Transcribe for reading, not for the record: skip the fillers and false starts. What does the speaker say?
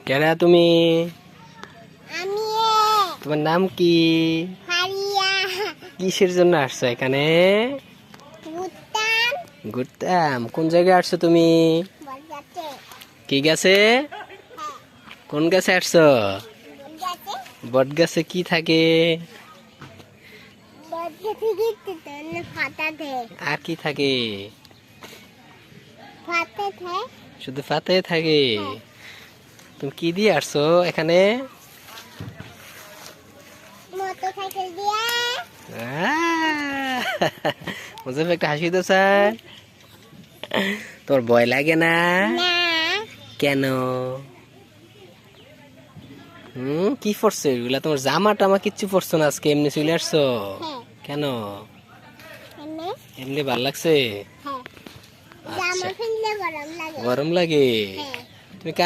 কেরা তুমি? আমি তোমার নাম কি? হারিয়া কিসের জন্য আসছো এখানে? ভুটান ঘুরতাম। কোন জায়গায় আসছো তুমি? বলগাতে কি গাছে? হ্যাঁ কোন গাছে আসছো? বলগাতে বট গাছে কি থাকে? বলগাতে গিয়ে তো ফাটা দে আর কি থাকে? ফাটা দে শুধু পাতায় থাকে। হ্যাঁ। তুমি কি দিয়ে আসছো এখানে? মোটরসাইকেল দিয়া মুজফ একটা হাসি তো স্যার। তোর ভয় লাগে না? না কেন? কি পড়ছো এগুলা? তোমার জামা টামা কিচ্ছু পড়ছো না আজকে, এমনি চলে আসছো হ্যাঁ কেন? এনে এমনি ভাল লাগছে? হ্যাঁ আচ্ছা, জামা কিনলে গরম লাগে গরম লাগে? হ্যাঁ তুমি কার